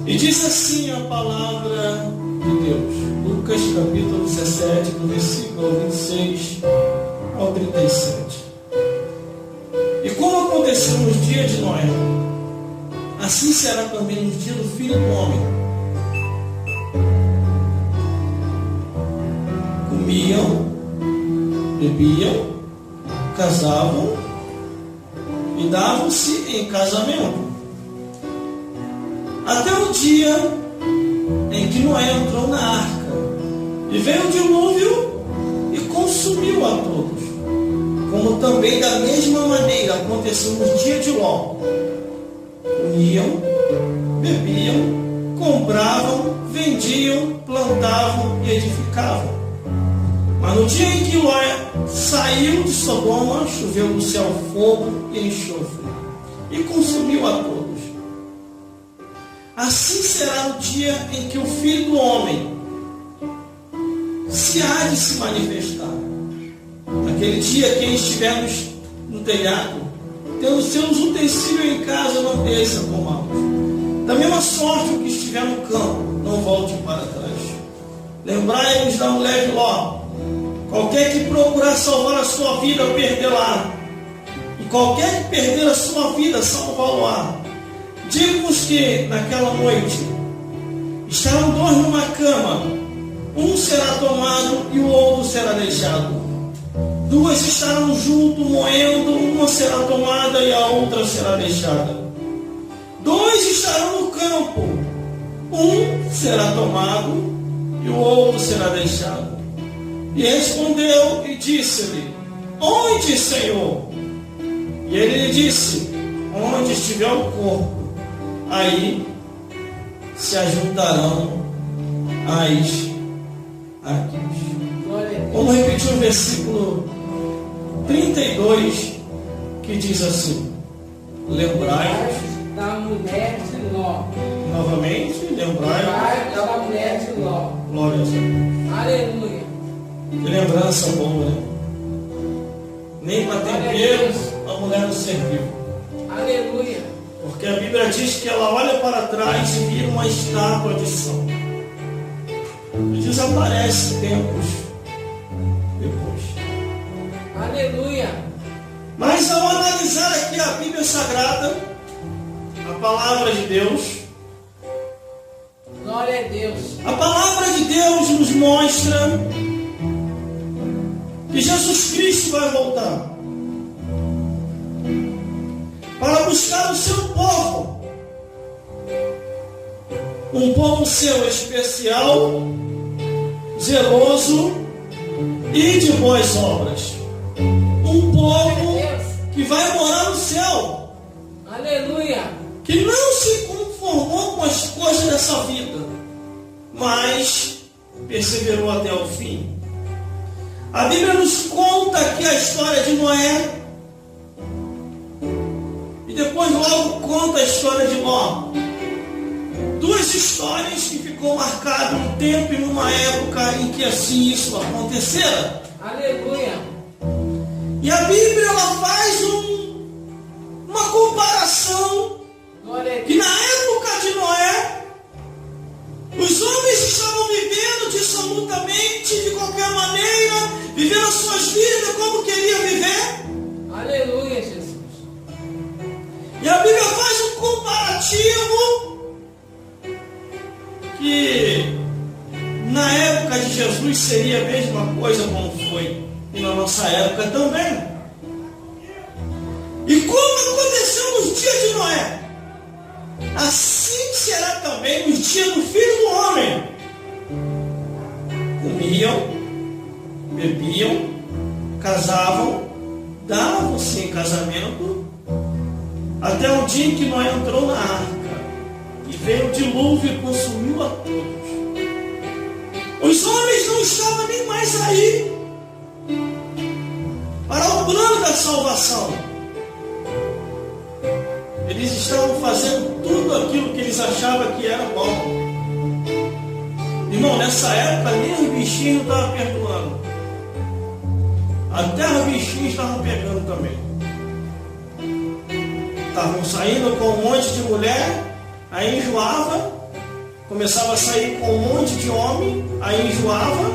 E diz assim a palavra de Deus, Lucas capítulo 17, do versículo 26 ao 37. E como aconteceu nos dias de Noé, assim será também nos dias do Filho do Homem. Comiam, bebiam, casavam e davam-se em casamento, até o dia em que Noé entrou na arca, e veio o dilúvio e consumiu a todos, como também da mesma maneira aconteceu nos dias de Ló. Comiam, bebiam, compravam, vendiam, plantavam e edificavam. Mas no dia em que Ló saiu de Sodoma, choveu do céu fogo e enxofre, e consumiu a todos. Assim será o dia em que o Filho do Homem se há de se manifestar. Naquele dia, quem estiver no telhado, tendo seus utensílios em casa, não deixe a tomá-los. Da mesma sorte, o que estiver no campo, não volte para trás. Lembrai-vos da mulher de Ló. Qualquer que procurar salvar a sua vida, perdê-la. E qualquer que perder a sua vida, salvá-la. Digo-vos que, naquela noite, estarão dois numa cama, um será tomado e o outro será deixado. Duas estarão juntos, moendo, uma será tomada e a outra será deixada. Dois estarão no campo, um será tomado e o outro será deixado. E respondeu e disse-lhe: Onde, Senhor? E ele lhe disse: Onde estiver o corpo, aí se ajuntarão as águias. Vamos repetir o versículo 32, que diz assim: Lembrai-vos da mulher de Ló. Novamente, lembrai-vos da mulher de Ló. Glória a Deus. Aleluia. Que lembrança boa, né? Nem para tempero a mulher não serviu. Aleluia. Porque a Bíblia diz que ela olha para trás e vira uma estátua de sal. E desaparece tempos depois. Aleluia. Mas ao analisar aqui a Bíblia Sagrada, a palavra de Deus, glória a Deus. A palavra de Deus nos mostra que Jesus Cristo vai voltar para buscar o seu povo, um povo seu especial, zeloso e de boas obras, um povo que vai morar no céu. Aleluia. Que não se conformou com as coisas dessa vida, mas perseverou até o fim. A Bíblia nos conta aqui a história de Noé, e depois logo conta a história de Ló. Duas histórias que ficou marcado um tempo e numa época em que assim isso acontecera. Aleluia. E a Bíblia ela faz uma comparação que na época de Noé, os homens estavam vivendo dissolutamente, de qualquer maneira, vivendo as suas vidas como queriam viver. Aleluia, Jesus. E a Bíblia faz um comparativo que na época de Jesus seria a mesma coisa como foi, e na nossa época também. E como aconteceu nos dias de Noé, assim será também nos dias do Filho do Homem. Comiam, bebiam, casavam, davam-se em casamento, até o dia em que Noé entrou na arca, e veio o dilúvio e consumiu a todos. Os homens não estavam nem mais aí para o plano da salvação. Eles estavam fazendo tudo aquilo que eles achavam que era bom. Irmão, nessa época nem os bichinhos estavam perdoando. Até os bichinhos estavam pegando também. Estavam saindo com um monte de mulher, aí enjoava, começava a sair com um monte de homem, aí enjoava,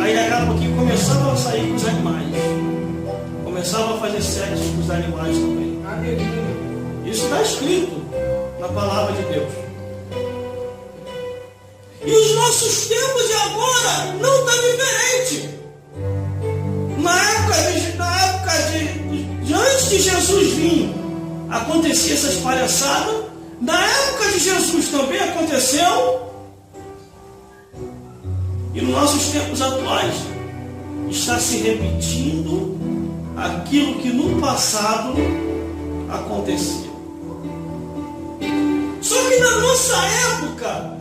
aí daqui a pouquinho começava a sair com os animais. Começava a fazer sexo com os animais também. Isso está escrito na palavra de Deus. E os nossos tempos de agora não estão diferentes. Na época de antes de Jesus vir, acontecia essas palhaçadas. Na época de Jesus também aconteceu. E nos nossos tempos atuais está se repetindo aquilo que no passado acontecia. Só que na nossa época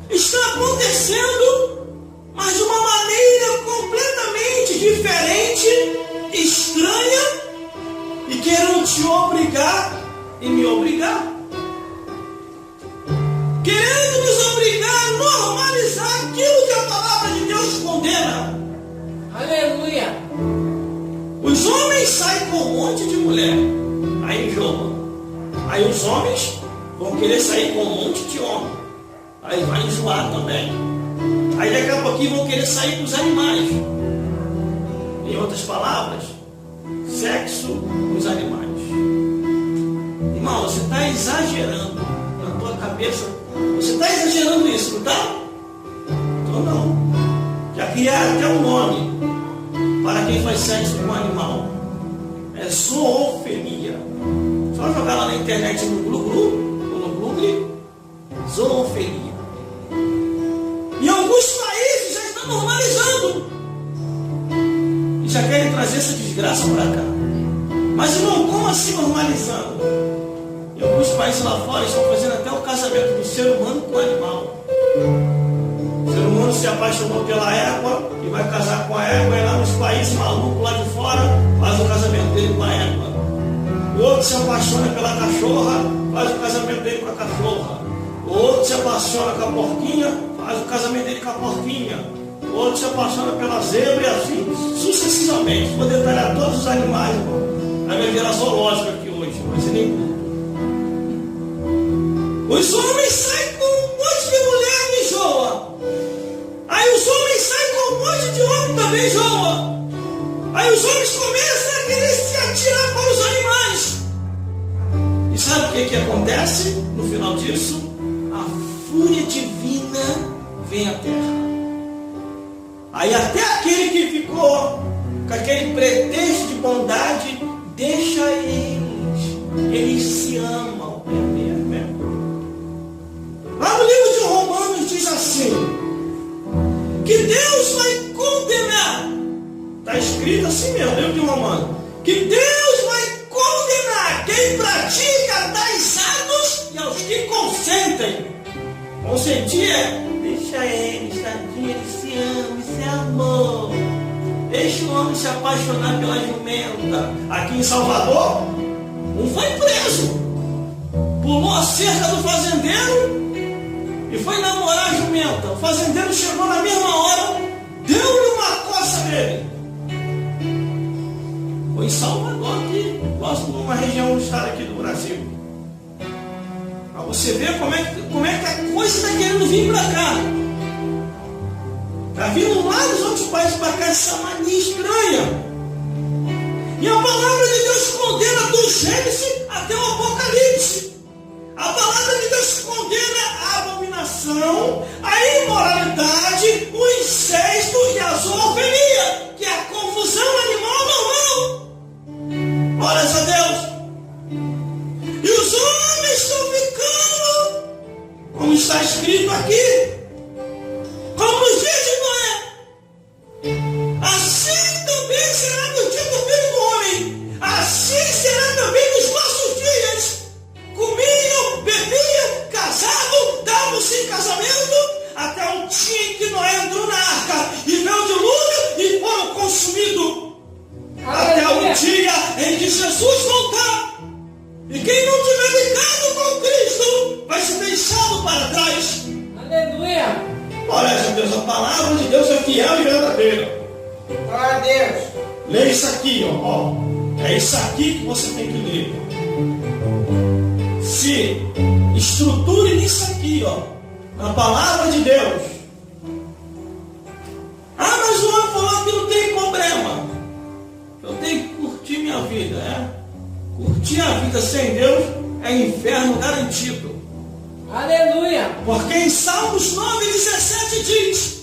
está acontecendo, mas de uma maneira completamente diferente, estranha, e querendo te obrigar e me obrigar, querendo nos obrigar a normalizar aquilo que a palavra de Deus condena. Aleluia. Os homens saem com um monte de mulher, aí enjoam. Aí os homens vão querer sair com um monte de homem, aí vai enjoar também. Aí daqui a pouquinho vão querer sair com os animais. Em outras palavras, sexo com os animais. Irmão, você está exagerando na tua cabeça. Você está exagerando isso, não está? Então não. Já criaram até um nome para quem faz sexo com um animal. É zoofilia. Só jogar lá na internet no Google, zoofilia. E alguns países já estão normalizando. E já querem trazer essa desgraça para cá. Mas irmão, como assim normalizando? Em alguns países lá fora estão fazendo até o casamento do ser humano com o animal. O ser humano se apaixonou pela égua e vai casar com a égua, e lá nos países malucos lá de fora faz o casamento dele com a égua. O outro se apaixona pela cachorra, faz o casamento dele com a cachorra. O outro se apaixona com a porquinha, faz o casamento dele com a porquinha. O outro se apaixona pela zebra e assim sucessivamente. Vou detalhar todos os animais, irmão. Aí vai virar zoológico aqui hoje, não vai ser nem culto. Os homens saem com um monte de mulher e enjoa. Aí os homens saem com um monte de homem também enjoa. Aí os homens começam a querer se atirar para os animais. E sabe o que acontece no final disso? A fúria divina vem à terra. Aí até aquele que ficou com aquele pretexto de bondade, deixa eles se amam. Lá no livro de Romanos diz assim, que Deus vai condenar, está escrito assim mesmo, no livro de Romanos, que Deus vai condenar quem pratica tais atos e aos que consentem. Consentir é, deixa eles, tadinho, eles se amam, isso é amor. Deixa o homem se apaixonar pela jumenta. Aqui em Salvador, um foi preso, pulou a cerca do fazendeiro e foi namorar a jumenta. O fazendeiro chegou na mesma hora, deu-lhe uma coça nele. Foi em Salvador, aqui, próximo de uma região do estado aqui do Brasil. Para você ver como é que a coisa está querendo vir para cá. Está vindo lá dos outros países para cá essa mania estranha. E a palavra de Deus condena do Gênesis até o Apocalipse. A palavra de Deus condena a abominação, a imoralidade, o incesto e a zoofilia, que é a confusão animal normal. Glórias a Deus. E os homens estão ficando, como está escrito aqui, como nos dias de Noé. Assim também será no dia do Filho do Homem. Assim será também nos nossos dias. Comiam, bebiam, casavam, davam-se em casamento, até o dia em que Noé entrou na arca e veio o dilúvio e foram consumidos. Até o dia em que Jesus voltar. E quem não tiver ligado com Cristo vai ser deixado para trás. Aleluia. Glória a Deus, a palavra de Deus é fiel e verdadeira. Glória a Deus. Leia isso aqui, ó. É isso aqui que você tem que ler. Se estruture nisso aqui, ó, na palavra de Deus. Ah, mas o homem falou que não tem problema. Eu tenho que curtir minha vida, é? Curtir a vida sem Deus é inferno garantido. Aleluia. Porque em Salmos 9,17 diz: